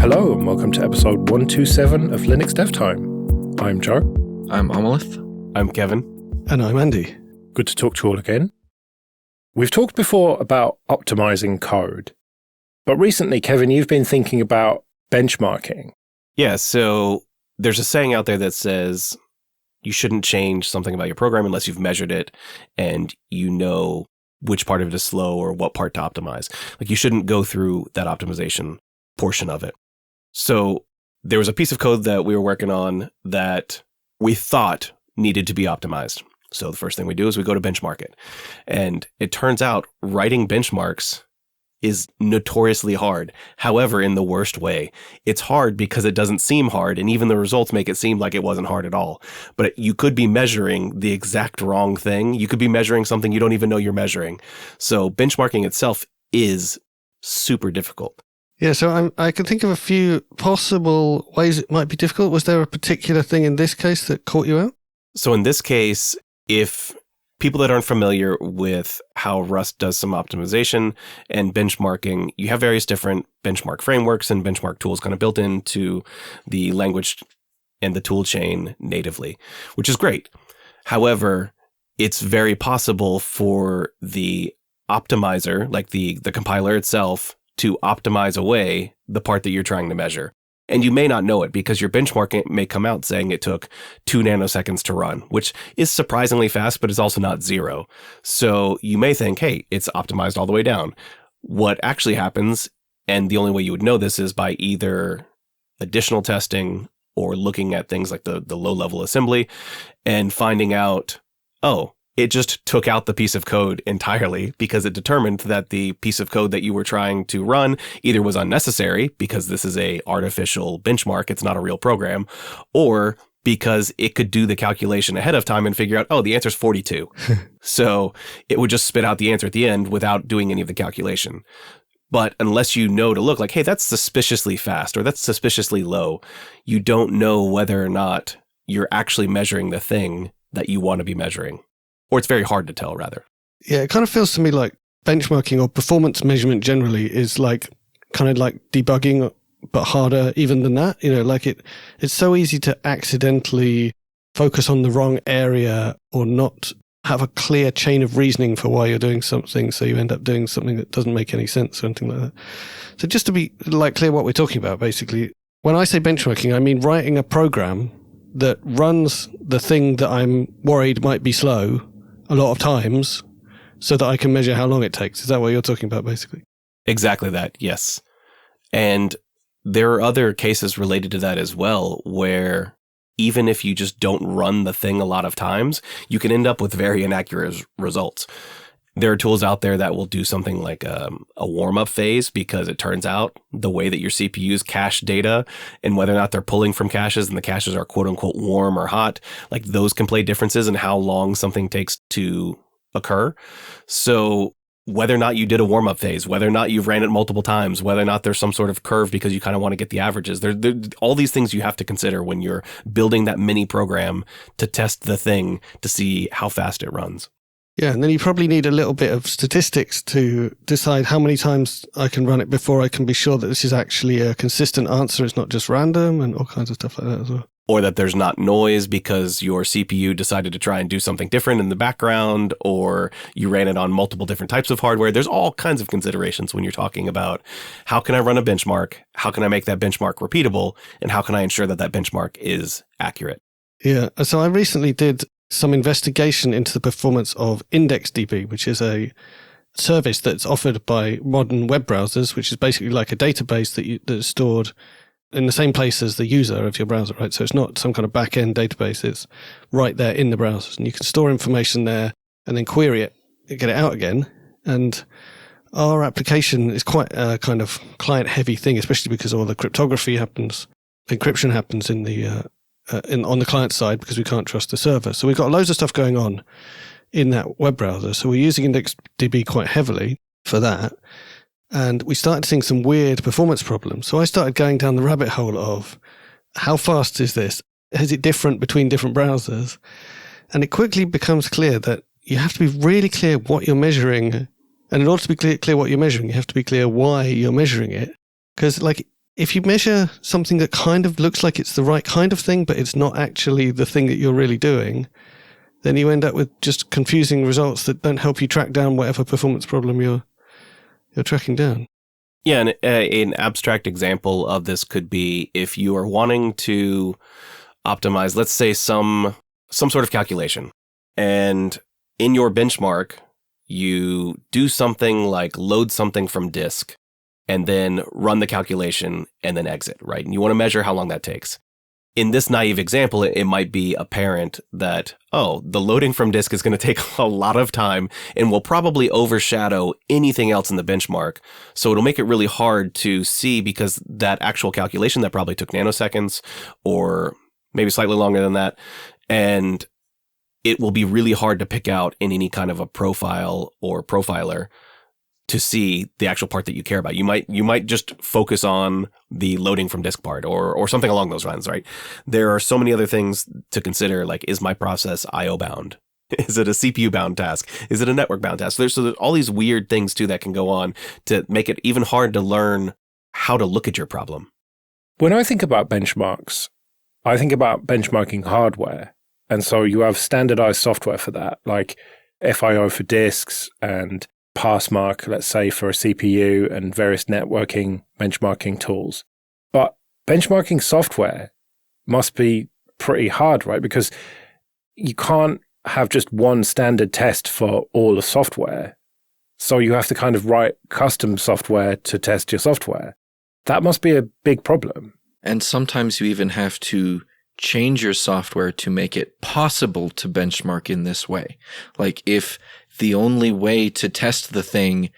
Hello and welcome to episode 127 of Linux Dev Time. I'm Joe. I'm Amalith. I'm Kevin. And I'm Andy. Good to talk to you all again. We've talked before about optimizing code, but recently, Kevin, you've been thinking about benchmarking. Yeah, so there's a saying out there that says you shouldn't change something about your program unless you've measured it and you know which part of it is slow or what part to optimize. Like you shouldn't go through that optimization portion of it. So there was a piece of code that we were working on that we thought needed to be optimized. So the first thing we do is we go to benchmark it. And it turns out writing benchmarks is notoriously hard. However, in the worst way. It's hard because it doesn't seem hard, and even the results make it seem like it wasn't hard at all. But you could be measuring the exact wrong thing. You could be measuring something you don't even know you're measuring. So benchmarking itself is super difficult. Yeah, so I can think of a few possible ways it might be difficult. Was there a particular thing in this case that caught you out? So in this case, if people that aren't familiar with how Rust does some optimization and benchmarking, you have various different benchmark frameworks and benchmark tools kind of built into the language and the tool chain natively, which is great. However, it's very possible for the optimizer, like the compiler itself, to optimize away the part that you're trying to measure. And you may not know it because your benchmark may come out saying it took 2 nanoseconds to run, which is surprisingly fast, but it's also not zero. So you may think, hey, it's optimized all the way down. What actually happens, and the only way you would know this is by either additional testing or looking at things like the low-level assembly and finding out, oh, it just took out the piece of code entirely because it determined that the piece of code that you were trying to run either was unnecessary because this is a artificial benchmark, it's not a real program, or because it could do the calculation ahead of time and figure out, oh, the answer is 42. So it would just spit out the answer at the end without doing any of the calculation. But unless you know to look like, hey, that's suspiciously fast or that's suspiciously low, you don't know whether or not you're actually measuring the thing that you want to be measuring. Or it's very hard to tell, rather. Yeah, it kind of feels to me like benchmarking or performance measurement generally is like kind of like debugging, but harder even than that. You know, like it's so easy to accidentally focus on the wrong area or not have a clear chain of reasoning for why you're doing something. So you end up doing something that doesn't make any sense or anything like that. So just to be like clear what we're talking about, basically, when I say benchmarking, I mean writing a program that runs the thing that I'm worried might be slow a lot of times so that I can measure how long it takes. Is that what you're talking about, basically? Exactly that, yes. And there are other cases related to that as well, where even if you just don't run the thing a lot of times, you can end up with very inaccurate results. There are tools out there that will do something like a warm-up phase because it turns out the way that your CPUs cache data and whether or not they're pulling from caches and the caches are quote-unquote warm or hot, like those can play differences in how long something takes to occur. So whether or not you did a warm-up phase, whether or not you've ran it multiple times, whether or not there's some sort of curve because you kind of want to get the averages, all these things you have to consider when you're building that mini program to test the thing to see how fast it runs. Yeah, and then you probably need a little bit of statistics to decide how many times I can run it before I can be sure that this is actually a consistent answer. It's not just random and all kinds of stuff like that as well. Or that there's not noise because your CPU decided to try and do something different in the background, or you ran it on multiple different types of hardware. There's all kinds of considerations when you're talking about how can I run a benchmark, how can I make that benchmark repeatable, and how can I ensure that that benchmark is accurate. Yeah, so I recently did some investigation into the performance of IndexedDB, which is a service that's offered by modern web browsers, which is basically like a database that is stored in the same place as the user of your browser, right? So it's not some kind of back-end database. It's right there in the browsers. And you can store information there and then query it, get it out again. And our application is quite a kind of client-heavy thing, especially because all the cryptography happens, encryption happens in the on the client side because we can't trust the server. So we've got loads of stuff going on in that web browser. So we're using IndexedDB quite heavily for that. And we started seeing some weird performance problems. So I started going down the rabbit hole of how fast is this? Is it different between different browsers? And it quickly becomes clear that you have to be really clear what you're measuring. And in order to be clear what you're measuring, you have to be clear why you're measuring it. Because like if you measure something that kind of looks like it's the right kind of thing, but it's not actually the thing that you're really doing, then you end up with just confusing results that don't help you track down whatever performance problem you're tracking down. Yeah, and an abstract example of this could be if you are wanting to optimize, let's say, some sort of calculation, and in your benchmark, you do something like load something from disk and then run the calculation and then exit, right? And you want to measure how long that takes. In this naive example, it might be apparent that, the loading from disk is going to take a lot of time and will probably overshadow anything else in the benchmark. So it'll make it really hard to see, because that actual calculation that probably took nanoseconds or maybe slightly longer than that. And it will be really hard to pick out in any kind of a profile or profiler to see the actual part that you care about. You might just focus on the loading from disk part or something along those lines, right? There are so many other things to consider, like, is my process IO bound? Is it a CPU bound task? Is it a network bound task? There's all these weird things too that can go on to make it even hard to learn how to look at your problem. When I think about benchmarks, I think about benchmarking hardware. And so you have standardized software for that, like FIO for disks and Passmark, let's say, for a CPU, and various networking benchmarking tools. But benchmarking software must be pretty hard, right? Because you can't have just one standard test for all the software. So you have to kind of write custom software to test your software. That must be a big problem. And sometimes you even have to change your software to make it possible to benchmark in this way. Like, if the only way to test the thing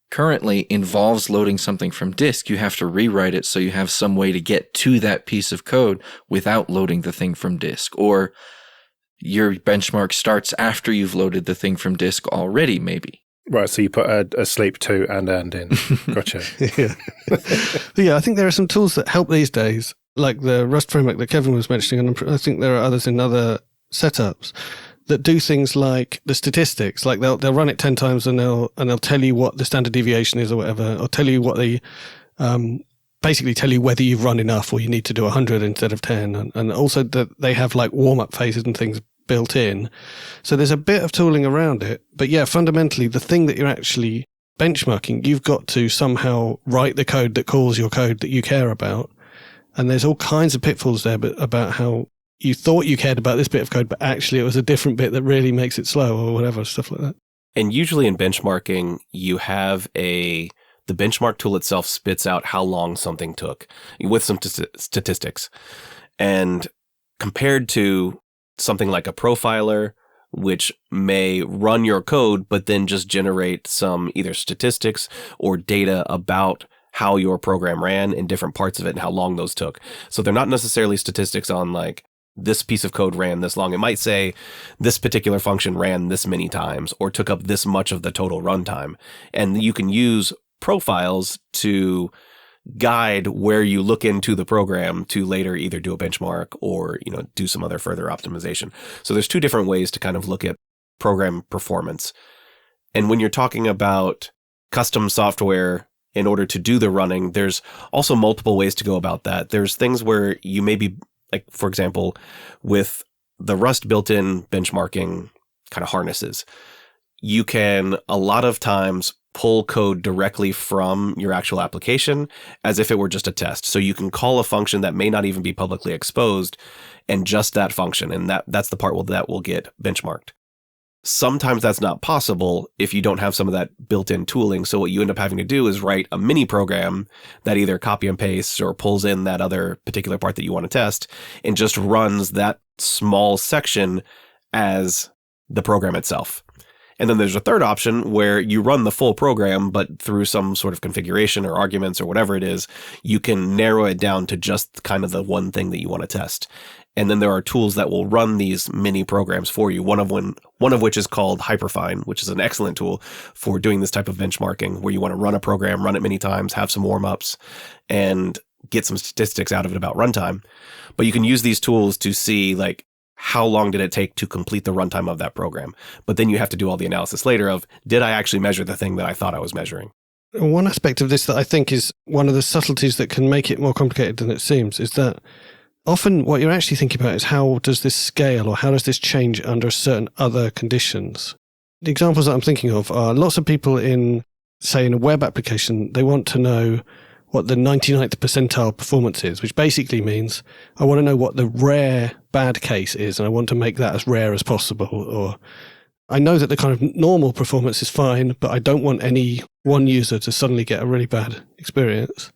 currently involves loading something from disk, you have to rewrite it so you have some way to get to that piece of code without loading the thing from disk. Or your benchmark starts after you've loaded the thing from disk already, maybe. Right, so you put a sleep to and in. Gotcha. Yeah, I think there are some tools that help these days, like the Rust framework that Kevin was mentioning, and I think there are others in other setups that do things like the statistics. Like they'll run it 10 times and they'll tell you what the standard deviation is or whatever, or tell you what the basically tell you whether you've run enough or you need to do 100 instead of 10, and also that they have like warm-up phases and things built in. So there's a bit of tooling around it. But yeah, fundamentally, the thing that you're actually benchmarking, you've got to somehow write the code that calls your code that you care about. And there's all kinds of pitfalls there about how you thought you cared about this bit of code, but actually it was a different bit that really makes it slow or whatever, stuff like that. And usually in benchmarking, you have the benchmark tool itself spits out how long something took with some statistics. And compared to something like a profiler, which may run your code, but then just generate some either statistics or data about how your program ran in different parts of it and how long those took. So they're not necessarily statistics on like, this piece of code ran this long. It might say this particular function ran this many times or took up this much of the total runtime. And you can use profiles to guide where you look into the program to later either do a benchmark or, do some other further optimization. So there's two different ways to kind of look at program performance. And when you're talking about custom software in order to do the running, there's also multiple ways to go about that. There's things where you may be, like, for example, with the Rust built-in benchmarking kind of harnesses, you can a lot of times pull code directly from your actual application as if it were just a test. So you can call a function that may not even be publicly exposed and just that function. And that's the part that will get benchmarked. Sometimes that's not possible if you don't have some of that built-in tooling. So what you end up having to do is write a mini program that either copy and pastes or pulls in that other particular part that you want to test and just runs that small section as the program itself. And then there's a third option where you run the full program, but through some sort of configuration or arguments or whatever it is, you can narrow it down to just kind of the one thing that you want to test. And then there are tools that will run these mini programs for you. One of which is called Hyperfine, which is an excellent tool for doing this type of benchmarking where you want to run a program, run it many times, have some warm-ups, and get some statistics out of it about runtime. But you can use these tools to see, like, how long did it take to complete the runtime of that program? But then you have to do all the analysis later of, did I actually measure the thing that I thought I was measuring? One aspect of this that I think is one of the subtleties that can make it more complicated than it seems is that often what you're actually thinking about is how does this scale or how does this change under certain other conditions? The examples that I'm thinking of are lots of people in, say, in a web application, they want to know what the 99th percentile performance is, which basically means I want to know what the rare bad case is, and I want to make that as rare as possible. Or I know that the kind of normal performance is fine, but I don't want any one user to suddenly get a really bad experience.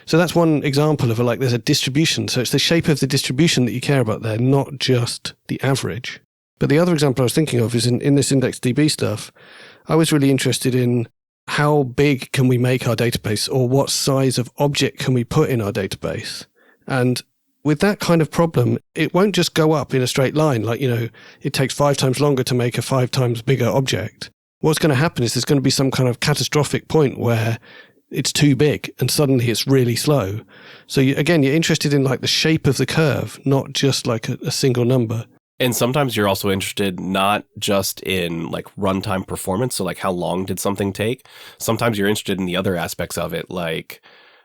So that's one example of there's a distribution. So it's the shape of the distribution that you care about there, not just the average. But the other example I was thinking of is in this IndexedDB stuff, I was really interested in how big can we make our database, or what size of object can we put in our database? And with that kind of problem, it won't just go up in a straight line. It takes 5 times longer to make a 5 times bigger object. What's going to happen is there's going to be some kind of catastrophic point where it's too big and suddenly it's really slow. So you're interested in the shape of the curve, not just a single number. And sometimes you're also interested not just in runtime performance, so how long did something take? Sometimes you're interested in the other aspects of it, like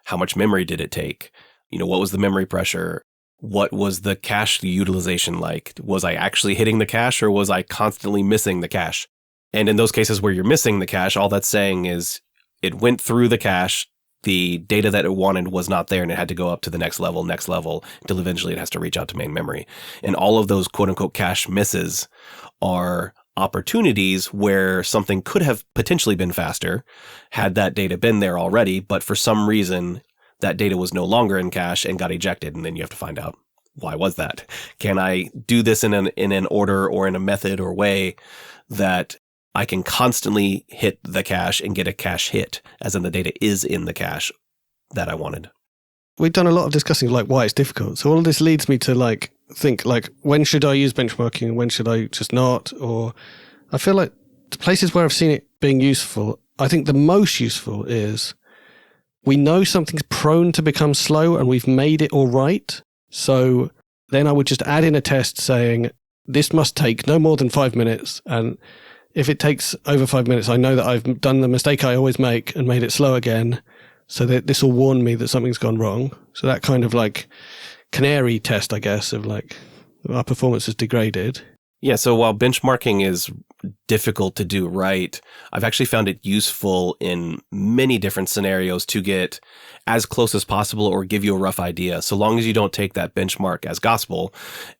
how much memory did it take? What was the memory pressure? What was the cache utilization like? Was I actually hitting the cache, or was I constantly missing the cache? And in those cases where you're missing the cache, all that's saying is it went through the cache, the data that it wanted was not there, and it had to go up to the next level, until eventually it has to reach out to main memory. And all of those quote-unquote cache misses are opportunities where something could have potentially been faster had that data been there already, but for some reason that data was no longer in cache and got ejected, and then you have to find out why was that? Can I do this in an order or in a method or way that I can constantly hit the cache and get a cache hit, as in the data is in the cache that I wanted. We've done a lot of discussing why it's difficult. So all of this leads me to think when should I use benchmarking and when should I just not? Or I feel like the places where I've seen it being useful, I think the most useful is we know something's prone to become slow and we've made it all right. So then I would just add in a test saying this must take no more than 5 minutes, and if it takes over 5 minutes, I know that I've done the mistake I always make and made it slow again, so that this will warn me that something's gone wrong. So that kind of canary test, I guess, of our performance is degraded. Yeah, so while benchmarking is difficult to do right, I've actually found it useful in many different scenarios to get as close as possible or give you a rough idea, so long as you don't take that benchmark as gospel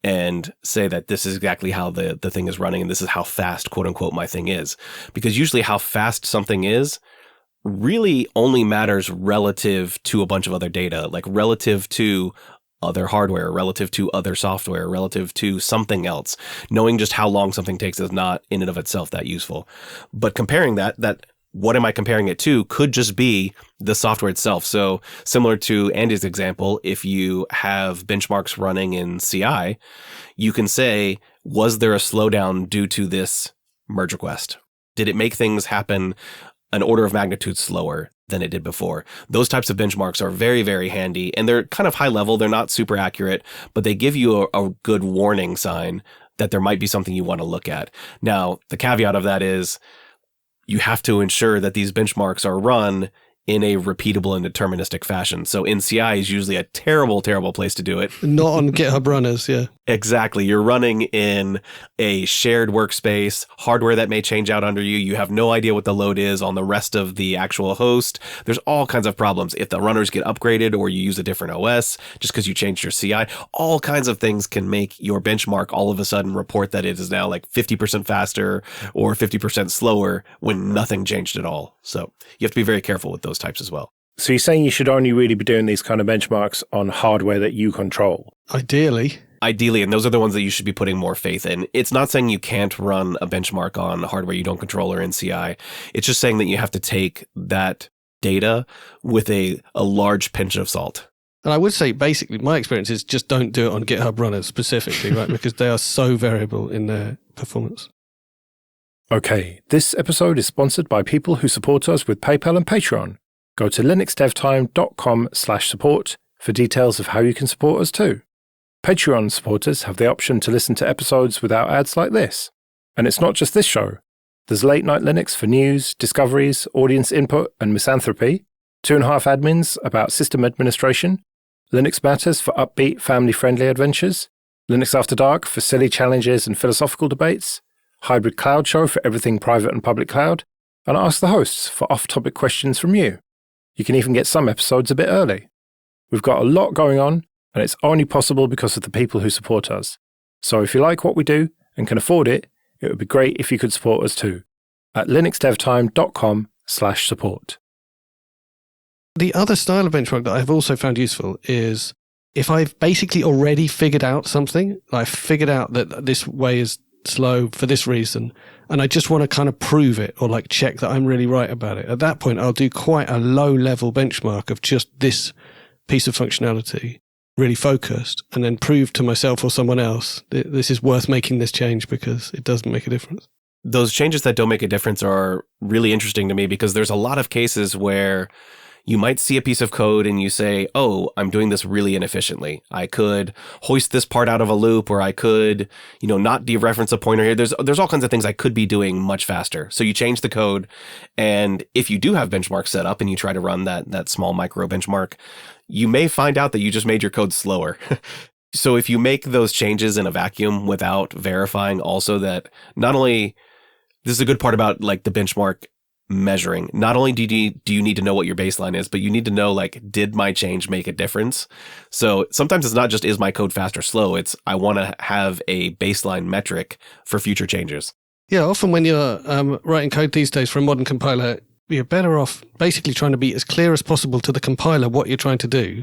and say that this is exactly how the thing is running and this is how fast, quote unquote, my thing is. Because usually how fast something is really only matters relative to a bunch of other data, relative to other hardware, relative to other software, relative to something else. Knowing just how long something takes is not in and of itself that useful. But comparing that what am I comparing it to could just be the software itself. So similar to Andy's example, if you have benchmarks running in CI, you can say, was there a slowdown due to this merge request? Did it make things happen an order of magnitude slower than it did before? Those types of benchmarks are very, very handy, and they're kind of high level. They're not super accurate, but they give you a good warning sign that there might be something you want to look at. Now, the caveat of that is you have to ensure that these benchmarks are run in a repeatable and deterministic fashion. So NCI is usually a terrible, terrible place to do it. Not on GitHub runners, yeah. Exactly. You're running in a shared workspace, hardware that may change out under you. You have no idea what the load is on the rest of the actual host. There's all kinds of problems. If the runners get upgraded or you use a different OS just because you changed your CI, all kinds of things can make your benchmark all of a sudden report that it is now 50% faster or 50% slower when nothing changed at all. So you have to be very careful with those types as well. So you're saying you should only really be doing these kind of benchmarks on hardware that you control? Ideally, and those are the ones that you should be putting more faith in. It's not saying you can't run a benchmark on hardware you don't control or NCI. It's just saying that you have to take that data with a large pinch of salt. And I would say, basically, my experience is just don't do it on GitHub runners specifically, right? Because they are so variable in their performance. Okay, this episode is sponsored by people who support us with PayPal and Patreon. Go to linuxdevtime.com/support for details of how you can support us too. Patreon supporters have the option to listen to episodes without ads like this. And it's not just this show. There's Late Night Linux for news, discoveries, audience input, and misanthropy. 2.5 admins about system administration. Linux Matters for upbeat, family-friendly adventures. Linux After Dark for silly challenges and philosophical debates. Hybrid Cloud Show for everything private and public cloud. And Ask the Hosts for off-topic questions from you. You can even get some episodes a bit early. We've got a lot going on, and it's only possible because of the people who support us. So if you like what we do and can afford it, it would be great if you could support us too at linuxdevtime.com/support. The other style of benchmark that I've also found useful is if I've basically already figured out something, I've figured out that this way is slow for this reason, and I just want to kind of prove it or like check that I'm really right about it. At that point, I'll do quite a low level benchmark of just this piece of functionality, really focused, and then prove to myself or someone else that this is worth making this change because it doesn't make a difference. Those changes that don't make a difference are really interesting to me because there's a lot of cases where you might see a piece of code and you say, oh, I'm doing this really inefficiently. I could hoist this part out of a loop, or I could, not dereference a pointer here. There's all kinds of things I could be doing much faster. So you change the code. And if you do have benchmarks set up and you try to run that small micro benchmark, you may find out that you just made your code slower. So if you make those changes in a vacuum without verifying also that not only, this is a good part about like the benchmark measuring. Not only do you need to know what your baseline is, but you need to know, like, did my change make a difference? So sometimes it's not just, is my code fast or slow? It's, I want to have a baseline metric for future changes. Yeah, often when you're writing code these days for a modern compiler, you're better off basically trying to be as clear as possible to the compiler what you're trying to do,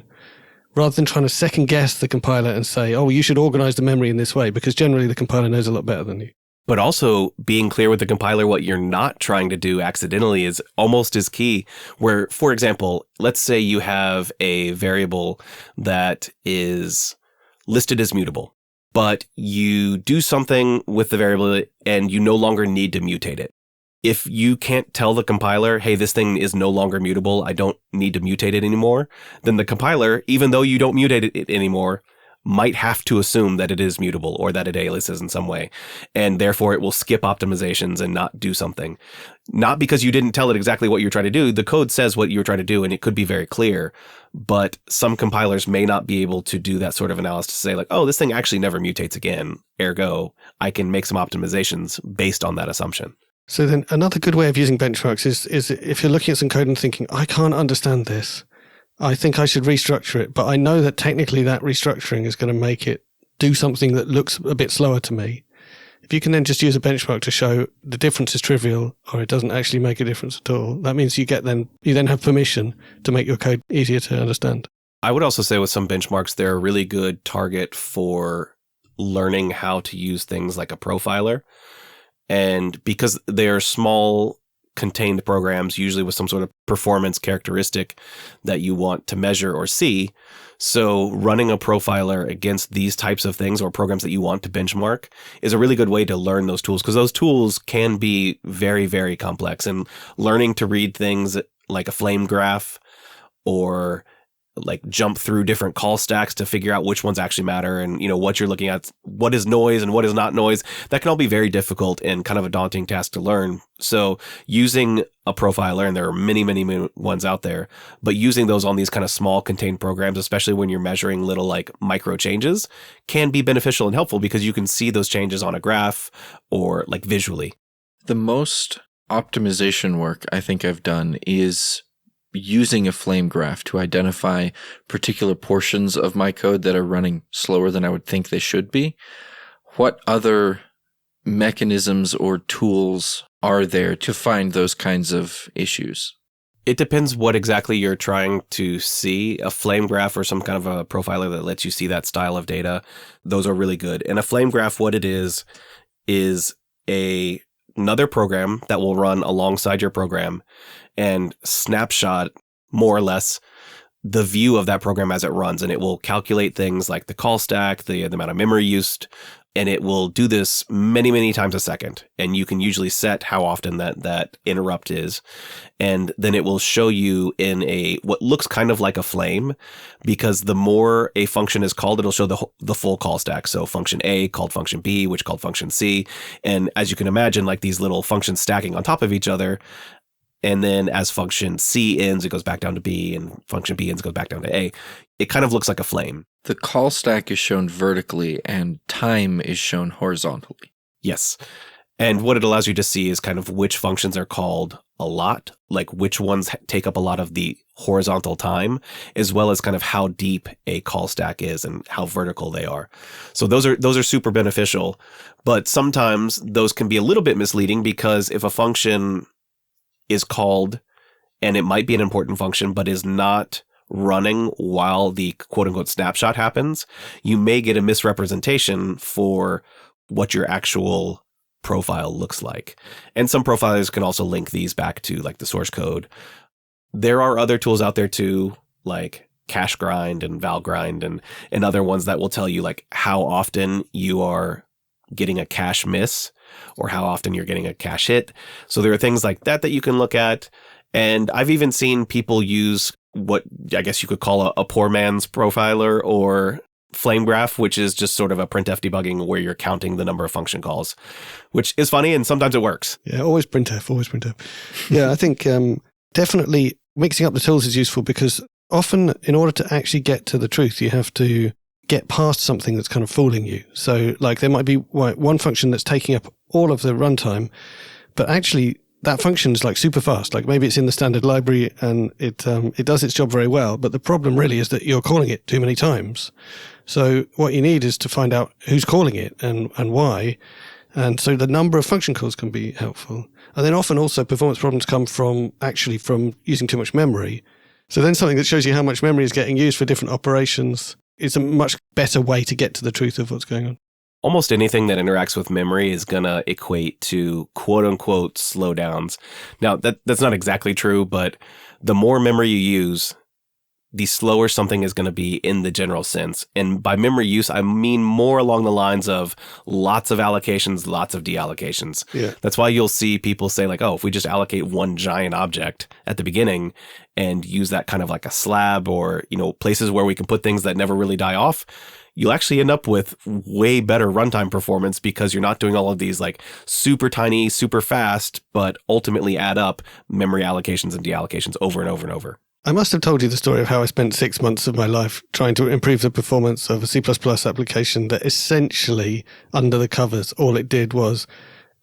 rather than trying to second guess the compiler and say, oh, you should organize the memory in this way, because generally the compiler knows a lot better than you. But also being clear with the compiler what you're not trying to do accidentally is almost as key. Where, for example, let's say you have a variable that is listed as mutable, but you do something with the variable and you no longer need to mutate it. If you can't tell the compiler, hey, this thing is no longer mutable, I don't need to mutate it anymore, then the compiler, even though you don't mutate it anymore, might have to assume that it is mutable or that it aliases in some way. And therefore it will skip optimizations and not do something. Not because you didn't tell it exactly what you're trying to do. The code says what you're trying to do and it could be very clear, but some compilers may not be able to do that sort of analysis to say like, oh, this thing actually never mutates again. Ergo, I can make some optimizations based on that assumption. So then another good way of using benchmarks is if you're looking at some code and thinking, I can't understand this, I think I should restructure it, but I know that technically that restructuring is going to make it do something that looks a bit slower to me. If you can then just use a benchmark to show the difference is trivial or it doesn't actually make a difference at all, that means you then have permission to make your code easier to understand. I would also say with some benchmarks, they're a really good target for learning how to use things like a profiler. And because they're small, contained programs, usually with some sort of performance characteristic that you want to measure or see. So running a profiler against these types of things or programs that you want to benchmark is a really good way to learn those tools, because those tools can be very, very complex. And learning to read things like a flame graph or like jump through different call stacks to figure out which ones actually matter and, what you're looking at, what is noise and what is not noise, that can all be very difficult and kind of a daunting task to learn. So using a profiler, and there are many, many, many ones out there, but using those on these kind of small contained programs, especially when you're measuring little like micro changes, can be beneficial and helpful because you can see those changes on a graph or like visually. The most optimization work I think I've done is using a flame graph to identify particular portions of my code that are running slower than I would think they should be. What other mechanisms or tools are there to find those kinds of issues? It depends what exactly you're trying to see. A flame graph or some kind of a profiler that lets you see that style of data, those are really good. And a flame graph, what it is another program that will run alongside your program and snapshot more or less the view of that program as it runs. And it will calculate things like the call stack, the amount of memory used, And it will do this many, many times a second. And you can usually set how often that interrupt is. And then it will show you in what looks kind of like a flame, because the more a function is called, it'll show the full call stack. So function A called function B, which called function C. And as you can imagine, like these little functions stacking on top of each other. And then as function C ends, it goes back down to B, and function B ends, it goes back down to A. It kind of looks like a flame. The call stack is shown vertically and time is shown horizontally. Yes. And what it allows you to see is kind of which functions are called a lot, like which ones take up a lot of the horizontal time, as well as kind of how deep a call stack is and how vertical they are. So those are super beneficial, but sometimes those can be a little bit misleading, because if a function is called and it might be an important function, but is not running while the quote unquote snapshot happens, you may get a misrepresentation for what your actual profile looks like. And some profilers can also link these back to like the source code. There are other tools out there too, like cache grind and val grind and other ones that will tell you like how often you are getting a cache miss or how often you're getting a cache hit. So there are things like that you can look at. And I've even seen people use what I guess you could call a poor man's profiler or flame graph, which is just sort of a printf debugging where you're counting the number of function calls, which is funny and sometimes it works. Yeah, always printf. Yeah, I think definitely mixing up the tools is useful, because often in order to actually get to the truth, you have to get past something that's kind of fooling you. So like there might be one function that's taking up all of the runtime, but actually that function is like super fast. Like maybe it's in the standard library and it does its job very well. But the problem really is that you're calling it too many times. So what you need is to find out who's calling it and why. And so the number of function calls can be helpful. And then often also performance problems come from using too much memory. So then something that shows you how much memory is getting used for different operations is a much better way to get to the truth of what's going on. Almost anything that interacts with memory is going to equate to quote unquote slowdowns. Now, that's not exactly true, but the more memory you use, the slower something is going to be in the general sense. And by memory use, I mean more along the lines of lots of allocations, lots of deallocations. Yeah. That's why you'll see people say like, oh, if we just allocate one giant object at the beginning and use that kind of like a slab or, places where we can put things that never really die off, you'll actually end up with way better runtime performance, because you're not doing all of these like super tiny, super fast, but ultimately add up memory allocations and deallocations over and over and over. I must have told you the story of how I spent 6 months of my life trying to improve the performance of a C++ application that essentially, under the covers, all it did was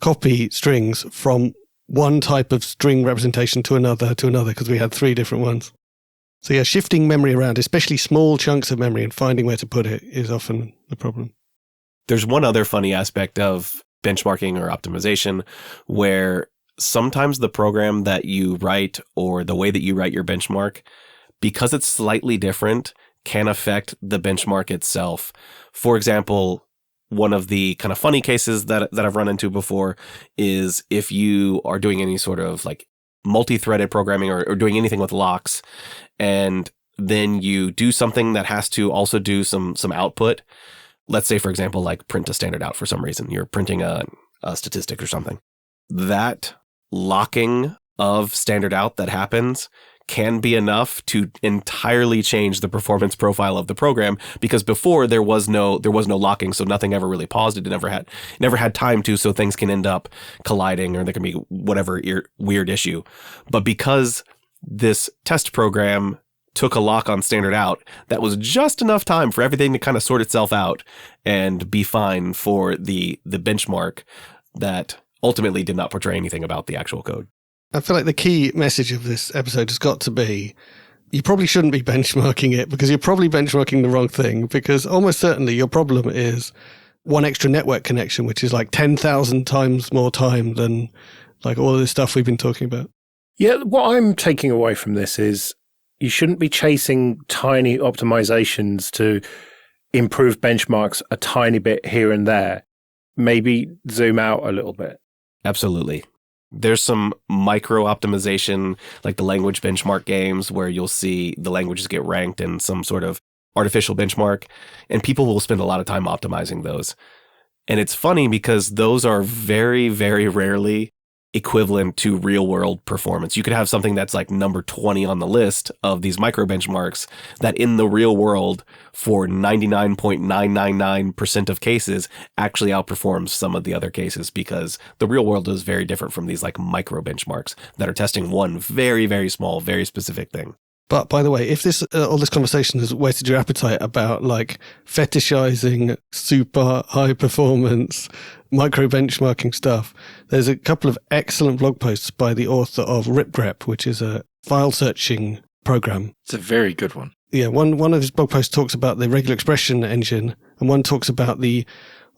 copy strings from one type of string representation to another, because we had 3 different ones. So yeah, shifting memory around, especially small chunks of memory, and finding where to put it is often the problem. There's one other funny aspect of benchmarking or optimization where sometimes the program that you write or the way that you write your benchmark, because it's slightly different, can affect the benchmark itself. For example, one of the kind of funny cases that I've run into before is if you are doing any sort of like multi-threaded programming or doing anything with locks, and then you do something that has to also do some output. Let's say, for example, like print a standard out for some reason. You're printing a statistic or something. That locking of standard out that happens can be enough to entirely change the performance profile of the program, because before there was no locking, so nothing ever really paused. It never had time to, so things can end up colliding or there can be whatever weird issue. But because this test program took a lock on standard out, that was just enough time for everything to kind of sort itself out and be fine for the benchmark that ultimately did not portray anything about the actual code. I feel like the key message of this episode has got to be, you probably shouldn't be benchmarking it, because you're probably benchmarking the wrong thing, because almost certainly your problem is one extra network connection, which is like 10,000 times more time than like all of this stuff we've been talking about. Yeah, what I'm taking away from this is you shouldn't be chasing tiny optimizations to improve benchmarks a tiny bit here and there. Maybe zoom out a little bit. Absolutely. There's some micro optimization, like the language benchmark games, where you'll see the languages get ranked in some sort of artificial benchmark, and people will spend a lot of time optimizing those. And it's funny because those are very, very rarely equivalent to real world performance. You could have something that's like number 20 on the list of these micro benchmarks that in the real world for 99.999% of cases actually outperforms some of the other cases, because the real world is very different from these like micro benchmarks that are testing one very, very small, very specific thing. But by the way, if this all this conversation has whetted your appetite about like fetishizing super high performance micro benchmarking stuff, there's a couple of excellent blog posts by the author of RipGrep, which is a file searching program. It's a very good one. Yeah, one of his blog posts talks about the regular expression engine, and one talks about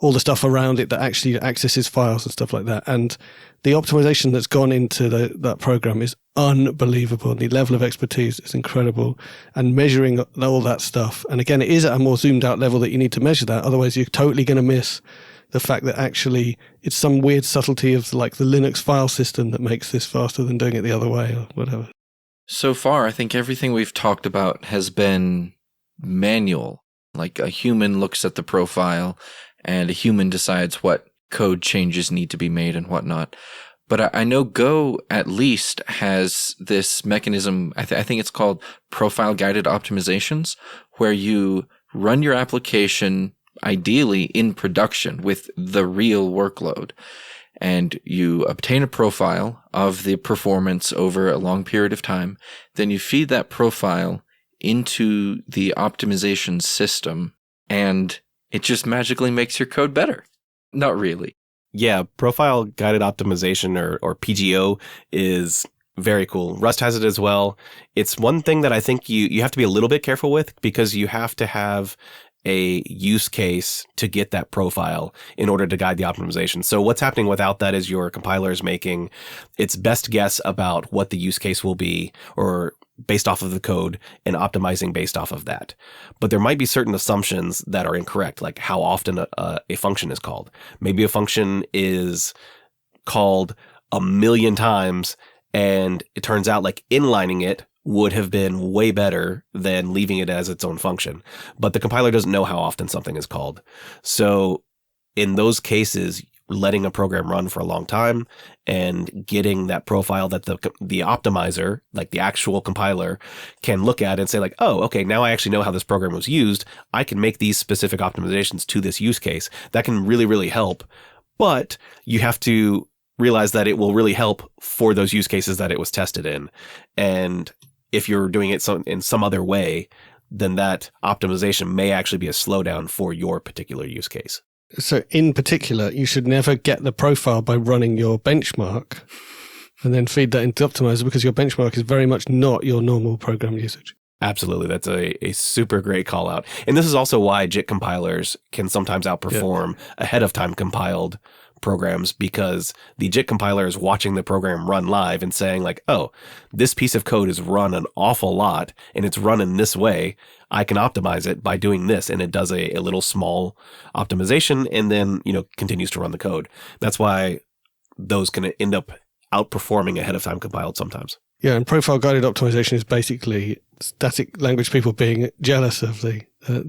all the stuff around it that actually accesses files and stuff like that. And the optimization that's gone into that program is unbelievable. The level of expertise is incredible, and measuring all that stuff. And again, it is at a more zoomed out level that you need to measure that. Otherwise, you're totally going to miss the fact that actually it's some weird subtlety of like the Linux file system that makes this faster than doing it the other way or whatever. So far, I think everything we've talked about has been manual. Like a human looks at the profile and a human decides what code changes need to be made and whatnot. But I know Go at least has this mechanism, I think it's called profile-guided optimizations, where you run your application ideally in production with the real workload. And you obtain a profile of the performance over a long period of time. Then you feed that profile into the optimization system, and it just magically makes your code better. Not really. Yeah, profile guided optimization or PGO is very cool. Rust has it as well. It's one thing that I think you have to be a little bit careful with, because you have to have a use case to get that profile in order to guide the optimization. So what's happening without that is your compiler is making its best guess about what the use case will be, or based off of the code, and optimizing based off of that. But there might be certain assumptions that are incorrect, like how often a function is called. Maybe a function is called 1,000,000 times, and it turns out like inlining it would have been way better than leaving it as its own function. But the compiler doesn't know how often something is called. So in those cases, letting a program run for a long time and getting that profile that the optimizer, like the actual compiler, can look at and say like, oh, okay, now I actually know how this program was used. I can make these specific optimizations to this use case. That can really, really help. But you have to realize that it will really help for those use cases that it was tested in. And if you're doing it in some other way, then that optimization may actually be a slowdown for your particular use case. So in particular, you should never get the profile by running your benchmark and then feed that into Optimizer, because your benchmark is very much not your normal program usage. Absolutely. That's a super great call out. And this is also why JIT compilers can sometimes outperform ahead of time compiled programs, because the JIT compiler is watching the program run live and saying like, oh, this piece of code is run an awful lot and it's run in this way. I can optimize it by doing this. And it does a little small optimization and then, continues to run the code. That's why those can end up outperforming ahead of time compiled sometimes. Yeah, and profile guided optimization is basically static language people being jealous of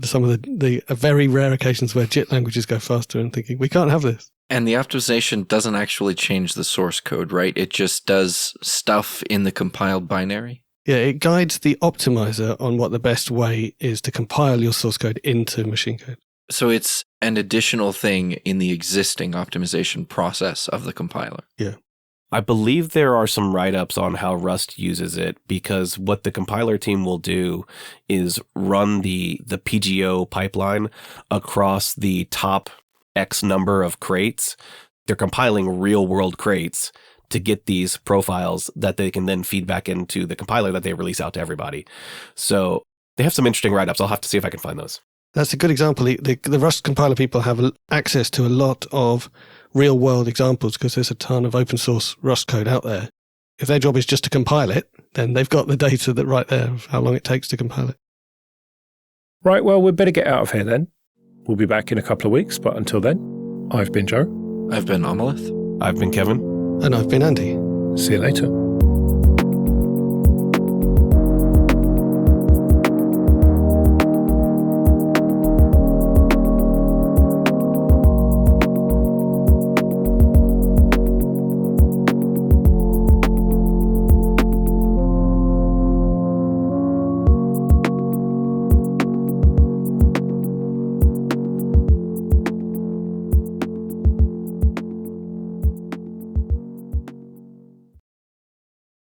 some of the very rare occasions where JIT languages go faster and thinking, we can't have this. And the optimization doesn't actually change the source code, right? It just does stuff in the compiled binary. Yeah, it guides the optimizer on what the best way is to compile your source code into machine code. So it's an additional thing in the existing optimization process of the compiler. Yeah. I believe there are some write-ups on how Rust uses it, because what the compiler team will do is run the PGO pipeline across the top X number of crates. They're compiling real-world crates to get these profiles that they can then feed back into the compiler that they release out to everybody. So they have some interesting write-ups. I'll have to see if I can find those. That's a good example. The Rust compiler people have access to a lot of real-world examples because there's a ton of open-source Rust code out there. If their job is just to compile it, then they've got the data that right there of how long it takes to compile it. Right, well, we'd better get out of here then. We'll be back in a couple of weeks, but until then, I've been Joe. I've been Amalith. I've been Kevin. And I've been Andy. See you later.